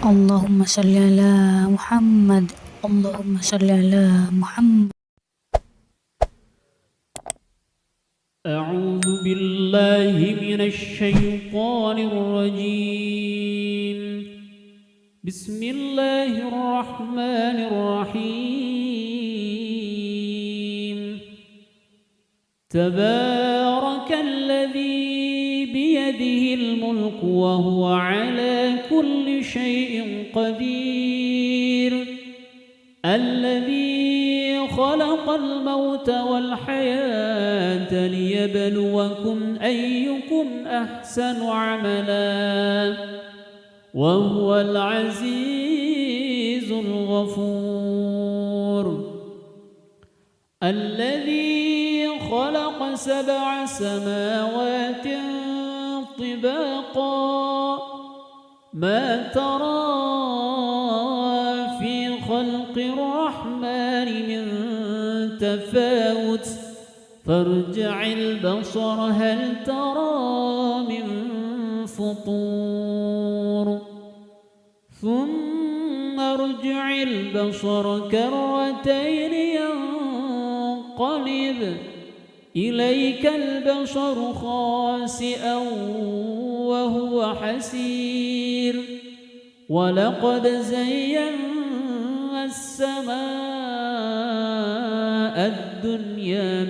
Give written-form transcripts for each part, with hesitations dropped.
اللهم صل على محمد. اللهم صل على محمد. أعوذ بالله من الشيطان الرجيم. بسم الله الرحمن الرحيم. تبارك الذي بيده الملك وهو على كل شيء قدير، الذي خلق الموت والحياة ليبلوكم أيكم أحسن عملا وهو العزيز الغفور. الذي خلق 7 سماوات طباقا ما ترى في خلق الرحمن من تفاوت فارجع البصر هل ترى من فطور ثم ارجع البصر كرتين ينقلب إليك البصر خاسئا وهو حسير. ولقد زينا السماء الدنيا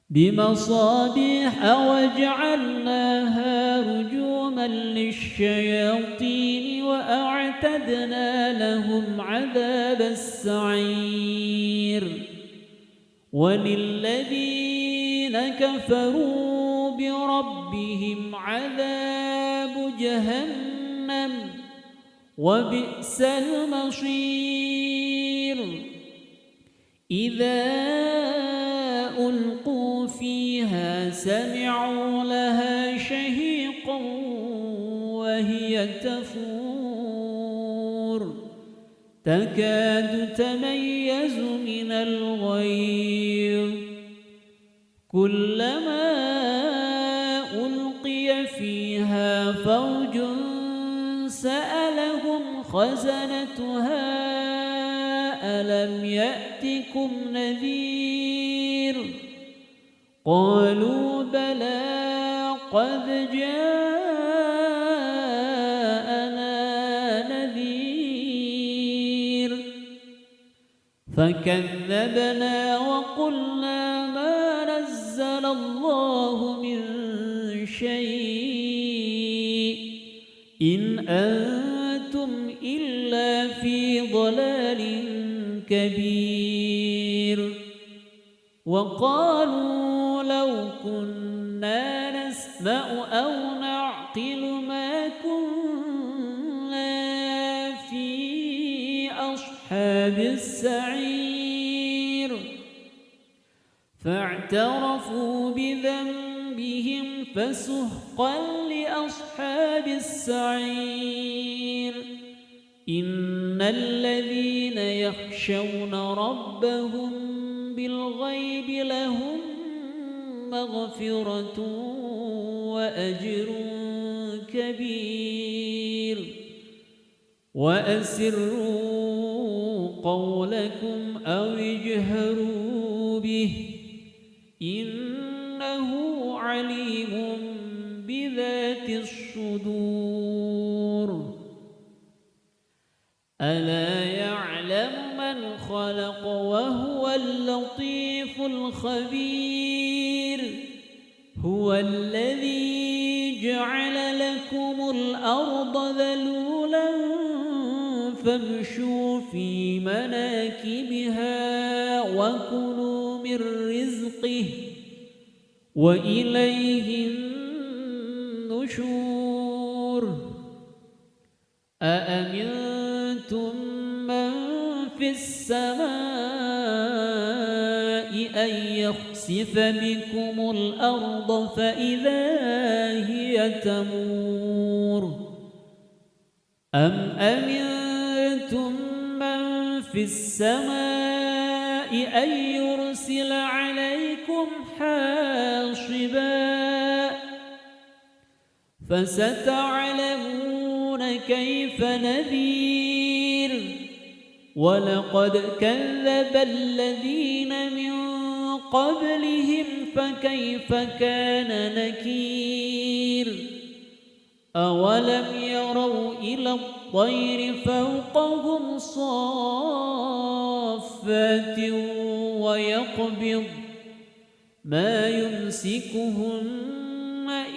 بمصابيح وجعلناها رجوما للشياطين وأعتدنا لهم عذاب السعير. وللذين كفروا بربهم عذاب جهنم وبئس المصير. إذا ألقوا فيها سمعوا لها شهيقا وهي تفور تكاد تميز من الغيظ كلما ألقي فيها فوج سألهم خزنتها ألم يأتكم نذير قالوا بلى قد جاءنا نذير فكذبنا وقلنا ما نزل الله من شيء إن أنتم إلا في ضلال كبير. وقالوا لو كنا نسمع أو نعقل ما كنا في أصحاب السعير فاعترفوا بذنبهم فسحقا لأصحاب السعير. إن الذين يخشون ربهم بالغيب لهم مغفرة وأجر كبير. وأسروا قولكم أو اجهروا به إنه عليم بذات الصدور. ألا يعلم من خلق وهو اللطيف الخبير. هو الذي جعل لكم الأرض ذلولا فامشوا في مناكبها وكلوا من رزقه وإليه النشور. أأمنتم من في السماء أن يخسف بكم الأرض فإذا هي تمور أم أمنتم من في السماء أن يرسل عليكم حاصبا فستعلمون كيف نذير ولقد كذب الذين من قبلهم فكيف كان نكير أولم يروا إلى الطير فوقهم صافات ويقبض ما يمسكهن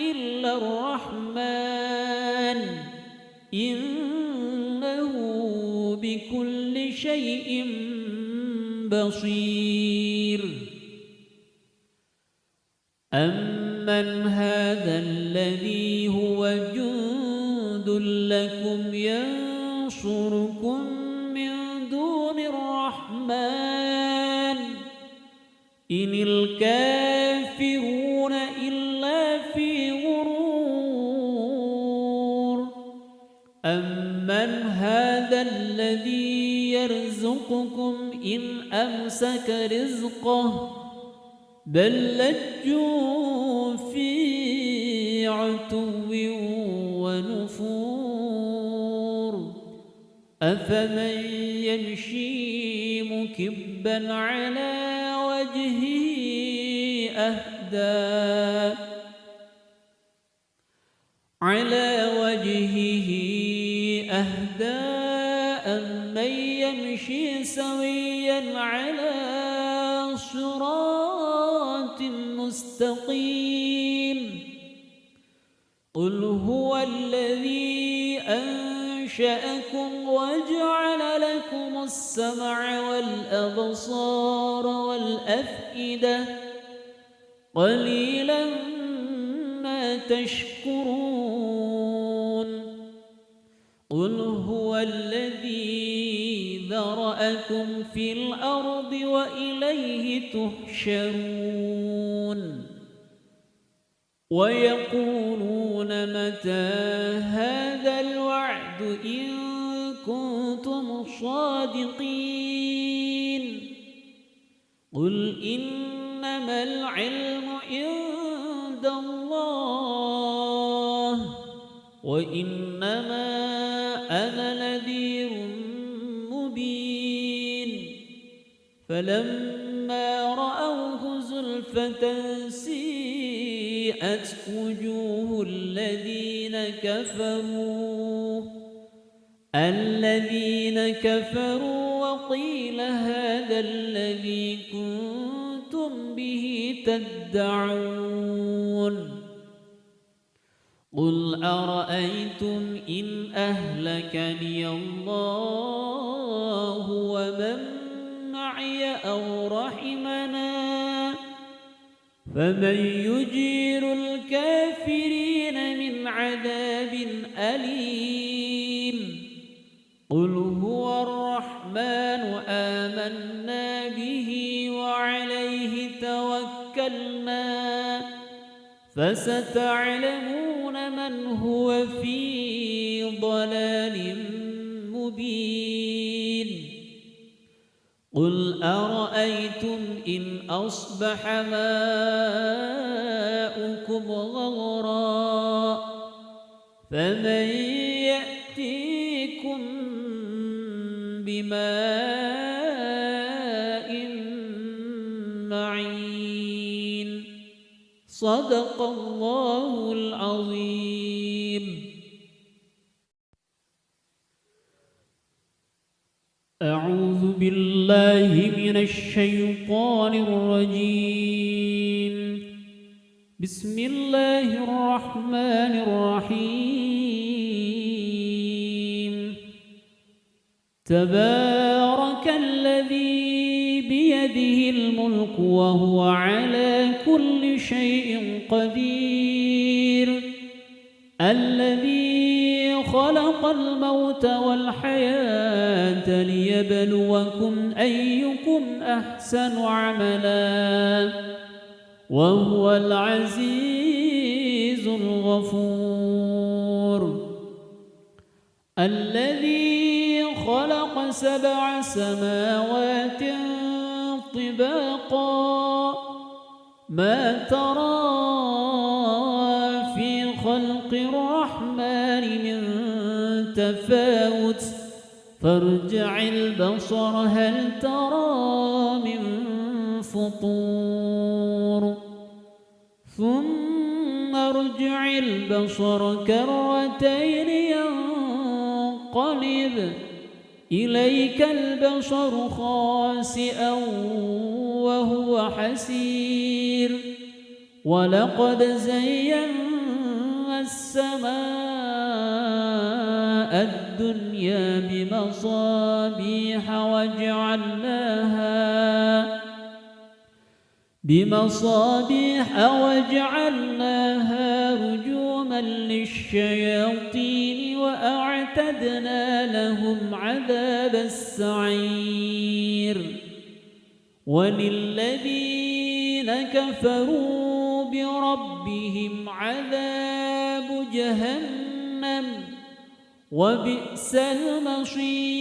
إلا الرحمن إنه بكل شيء بصير أمن هذا الذي هو جند لكم ينصركم من دون الرحمن إن الكافرون إلا في غرور أمن هذا الذي يرزقكم إن أمسك رزقه بل لجوا في عتو ونفور أفمن يمشي مكبا على وجهه أهدى أمن يمشي سويا على صراط مستقيم قل هو الذي أنشأكم وجعل لكم السمع والأبصار والأفئدة قليلا ما تشكرون قل هو الذي ذرأكم في الأرض وإليه تحشرون ويقولون متى هذا الوعد إن كنتم صادقين قل إنما العلم عند الله وإنما أنا نذير مبين فلما رأوه زلفة سيئت وجوه الذين كفروا وقيل هذا الذي كنتم به تدعون قل أرأيتم إن أهلكني الله ومن معي أو رحمنا فمن يجير الكافرين من عذاب أليم قل هو الرحمن آمنا به وعليه توكلنا فستعلمون من هو في ضلال مبين قل أرأيتم إن أصبح ماؤكم غورا فمن يأتيكم بماء معين صدق الله العظيم. أعوذ بالله من الشيطان الرجيم. بسم الله الرحمن الرحيم. تبارك الذي بيده الملك وهو على كل شيء قدير الذي خلق الموت والحياة ليبلوكم أيكم أحسن عملا وهو العزيز الغفور الذي خلق 7 سماوات طباقا ما ترى في خلق الرحمن من تفاوت فارجع البصر هل ترى من فطور ثم ارجع البصر كرتين ينقلب إليك البصر خاسئا وهو حسير ولقد زينا السماء الدنيا بمصابيح وجعلناها رجوما للشياطين وأعتدنا لهم عذاب السعير وللذين كفروا بربهم عذاب جهنم وبئس المصير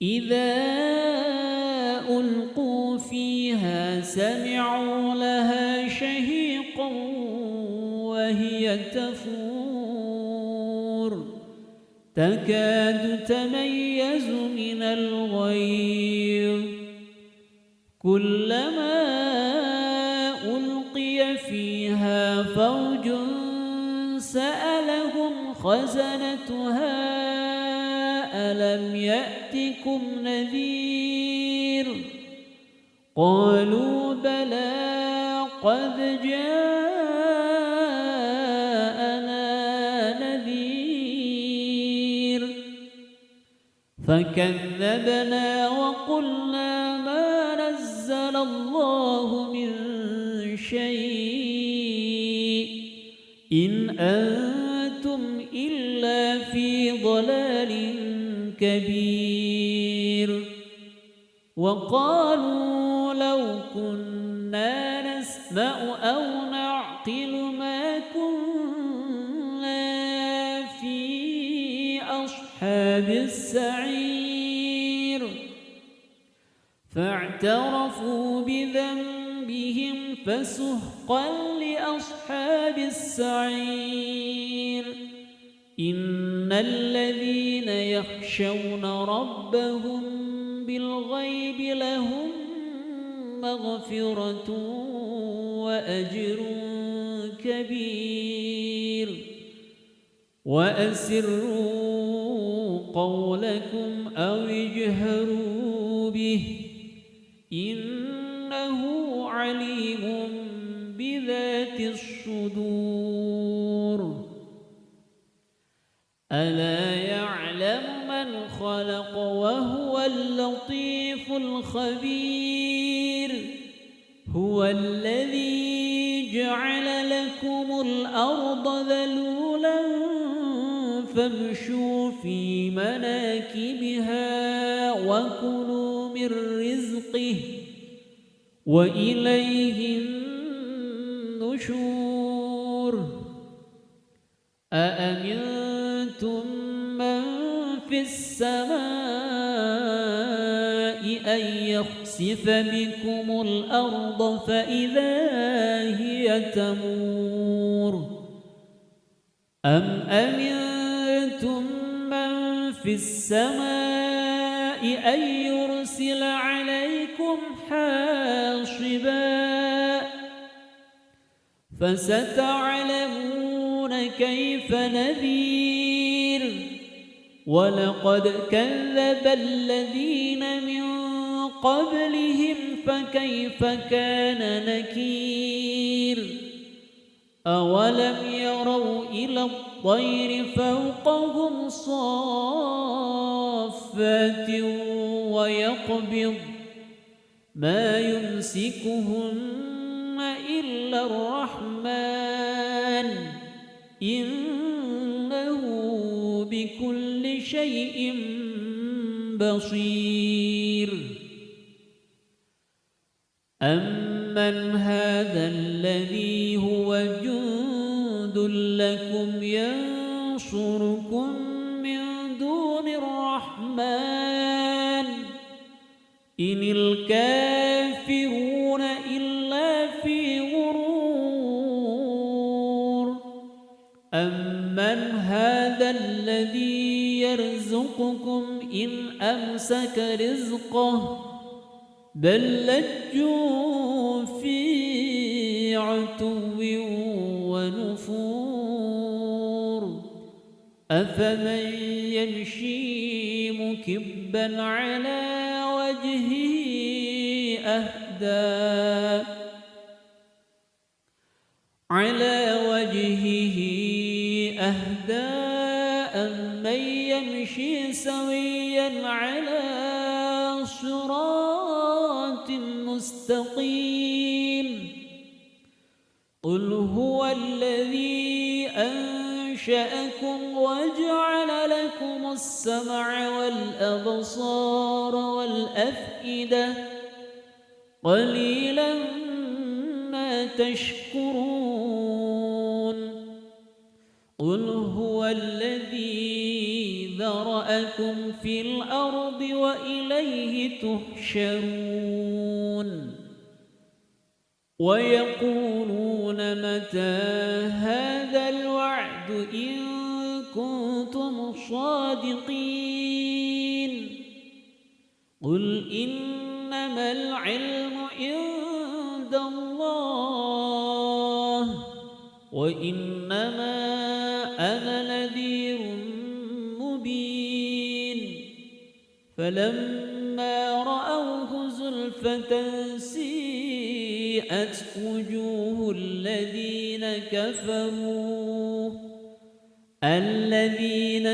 إذا ألقوا فيها سمعوا لها شهيقا وهي تفور تكاد تميز من الغيظ كلما ألقي فيها فوج سألهم خزنتها ألم يأتكم نذير قالوا بلى قد جاءنا نذير فكذبنا وقلنا ما نزل الله من شيء إن أنتم إلا في ضلال كبير وقالوا لو كنا نسمع أو نعقل ما كنا في أصحاب السعير فاعترفوا بذنبهم فسحقا لأصحاب السعير إن الذين يخشون ربهم بالغيب لهم مغفرة وأجر كبير وأسروا قولكم أو اجهروا به إنه عليم بذات الصدور ألا يعلم من خلق وهو اللطيف الخبير هو الذي جعل لكم الأرض ذلولا فامشوا في مناكبها وكلوا من رزقه وإليه النشور أأمنتم من في السماء أن يخسف بكم الأرض فإذا هي تمور أم أمنتم من في السماء أن يرسل عليكم حاصبا فستعلمون كيف نذير ولقد كذب الذين من قبلهم فكيف كان نكير أولم يروا إلى الطير فوقهم صافات ويقبض ما يمسكهن إلا الرحمن إنه بكل شيء بصير أمن هذا الذي هو جند لكم ينصركم من دون الرحمن إن الكافرون إلا في غرور أمن هذا الذي يرزقكم إن أمسك رزقه بل لجوا في عتو ونفور أفمن يمشي مكبا على وجهه أهدى أمن يمشي سويا على صراط مستقيم قل هو الذي أنشأكم وجعل لكم السمع والأبصار والأفئدة قليلا ما تشكرون قل هو الذي ذرأكم في الأرض وإليه تحشرون ويقولون متى هذا الوعد إن كنتم صادقين قل إنما العلم عند الله وإنما أنا نذير مبين فلما رأوه زلفة سيئت وجوه الذين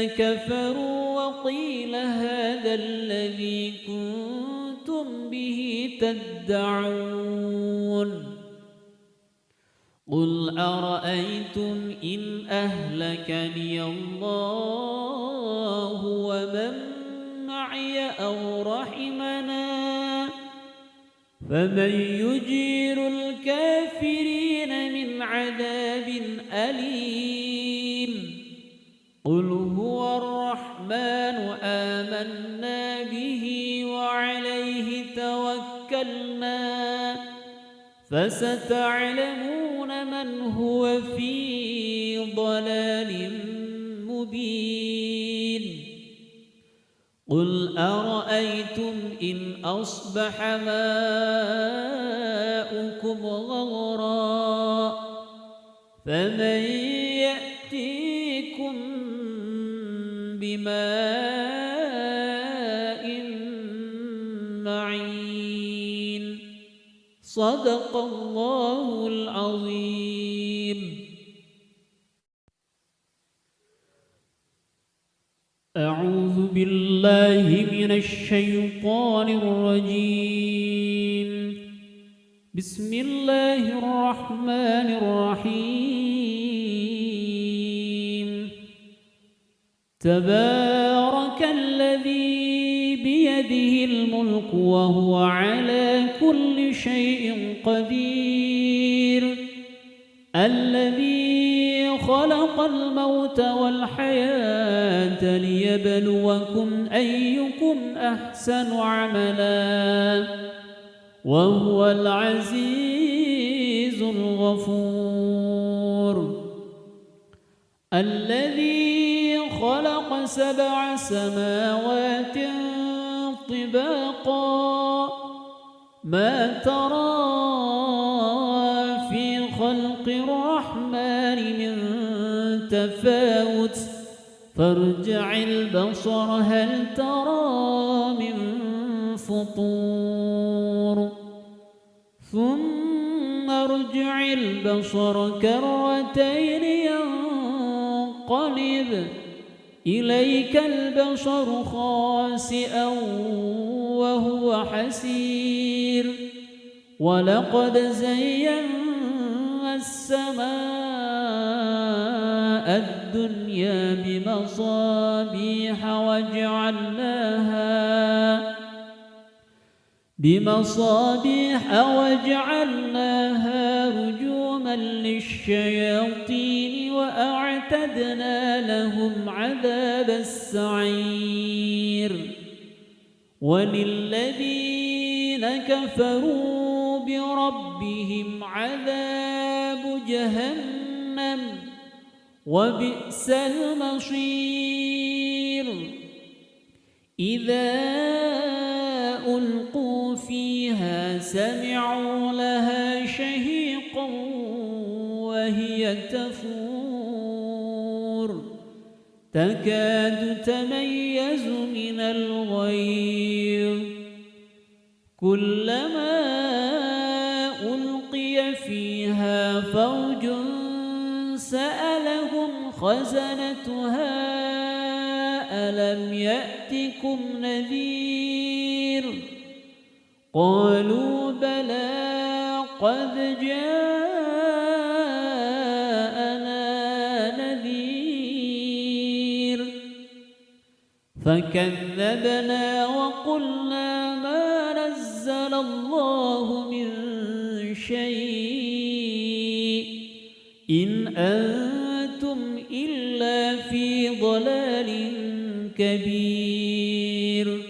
كفروا وقيل هذا الذي كنتم به تدعون قل أرأيتم إن أهلكني الله ومن معي أو رحمنا فمن يجير الكافرين من عذاب أليم قل هو الرحمن آمنا به وعليه توكلنا فستعلمون من هو في ضلال مبين قل أرأيتم إن أصبح ماؤكم غورا فمن يأتيكم بماء معين صدق الله العظيم. أعوذ بالله من الشيطان الرجيم. بسم الله الرحمن الرحيم. تبارك الذي بيده الملك وهو على كل شيء قدير الذي خلق الموت والحياة ليبلوكم أيكم أحسن عملا وهو العزيز الغفور الذي خلق 7 سماوات طباقا ما ترى في خلق الرحمن من تفاوت فارجع البصر هل ترى من فطور ثم ارجع البصر كرتين ينقلب إليك البصر خاسئا وهو حسير ولقد زينا السماء الدنيا بمصابيح وجعلناها رجوما للشياطين وأعتدنا لهم عذاب السعير وللذين كفروا بربهم عذاب جهنم وبئس المصير إذا ألقوا فيها سمعوا لها شهيقا وهي تفور تكاد تميز من الغيظ كلما ألقي فيها فوج سألهم خزنتها ألم يأتكم نذير قالوا بلى قد جاءنا نذير فكذبنا وقلنا ما نزل الله من شيء إن أنتم إلا في ضلال كبير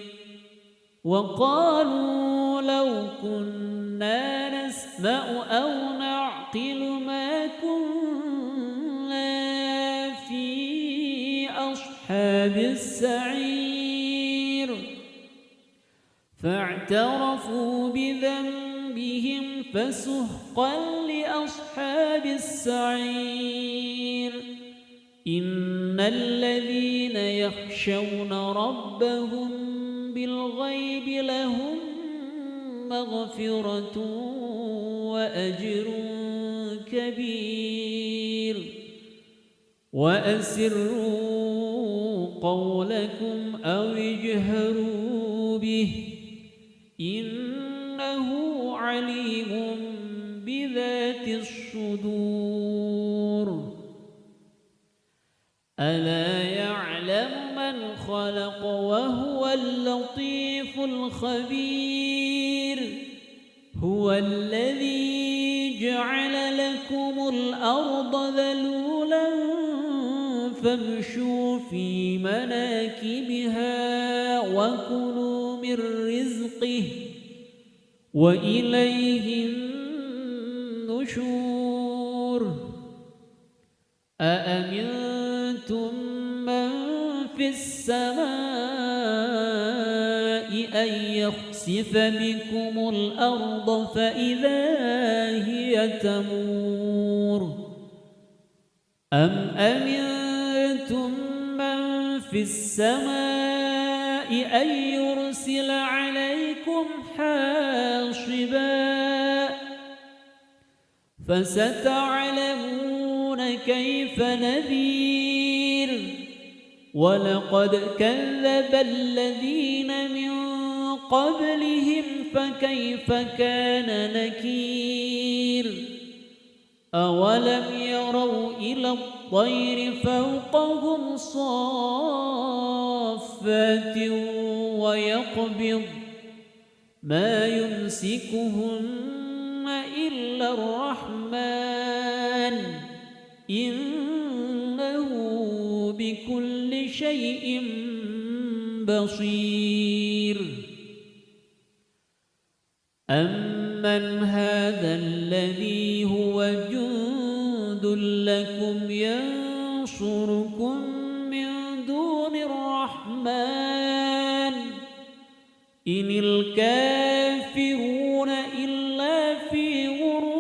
وقالوا لو كنا نسمع أو نعقل ما كنا في أصحاب السعير فاعترفوا بذنبهم فسحقا لأصحاب السعير إن الذين يخشون ربهم بالغيب لهم مغفرة وأجر كبير وأسروا قولكم أو اجهروا به إنه عليم بذات الصدور ألا يعلم من خلق وهو اللطيف الخبير هو الذي جعل لكم الأرض ذلولا فامشوا في مناكبها وكلوا من رزقه وإليه النشور أأمنتم من في السماء أن يخسف بكم الأرض فإذا هي تمور أم أمنتم من في السماء أن يرسل عليكم حاصبا فستعلمون كيف نذير ولقد كذب الذين من قبلهم فكيف كان نكير أولم يروا إلى الطير فوقهم صافات ويقبض ما يمسكهن إلا الرحمن إنه بكل شيء بصير أمن هذا الذي هو جند لكم ينصركم من دون الرحمن إن الكافرون إلا في غرور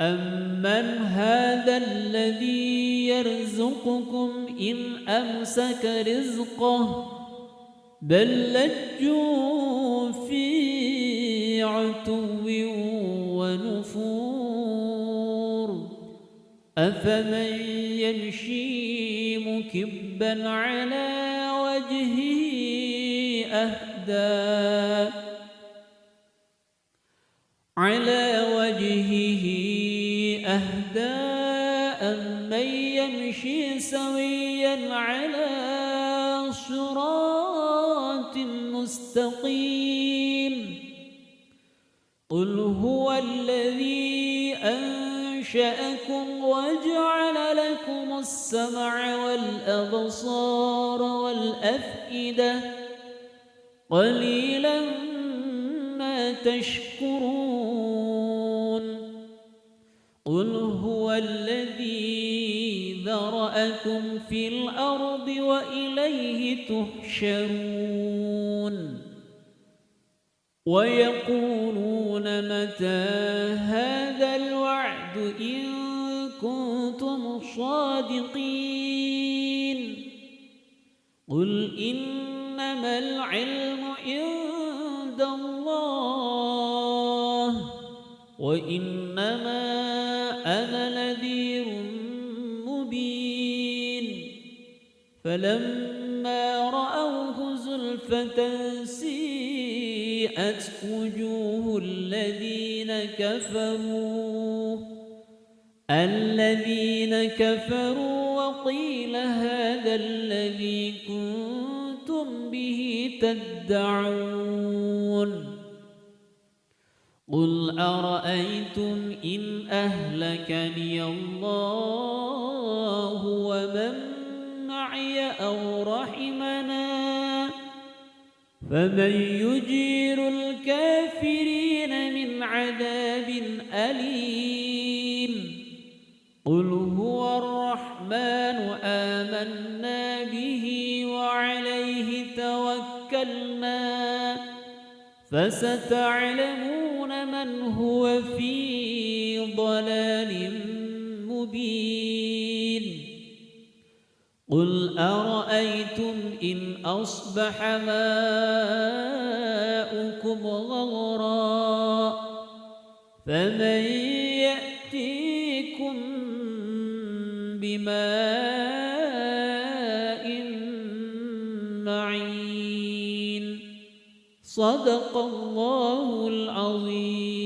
أمن هذا الذي يرزقكم إن أمسك رزقه بل لجوا في عتو ونفور أفمن يمشي مكبا على وجهه أهدى أمن يمشي سويا على صراط مستقيم قل هو الذي أنشأكم وجعل لكم السمع والأبصار والأفئدة قليلا ما تشكرون قل هو ذرأكم في الأرض وإليه تحشرون ويقولون متى هذا الوعد إن كنتم صادقين قل إنما العلم عند الله وإنما أنا نذير مبين فلما رأوه زلفة سيئت وجوه الذين كفروا وقيل هذا الذي كنتم به تدعون قل أرأيتم إن أهلكني الله ومن معي أو رحمنا فمن يجير الكافرين من عذاب أليم قل هو الرحمن آمنا به وعليه توكلنا فستعلمون من هو في ضلال مبين قل أرأيتم إن أصبح ماؤكم غورا فمن يأتيكم بماء معين صدق الله العظيم.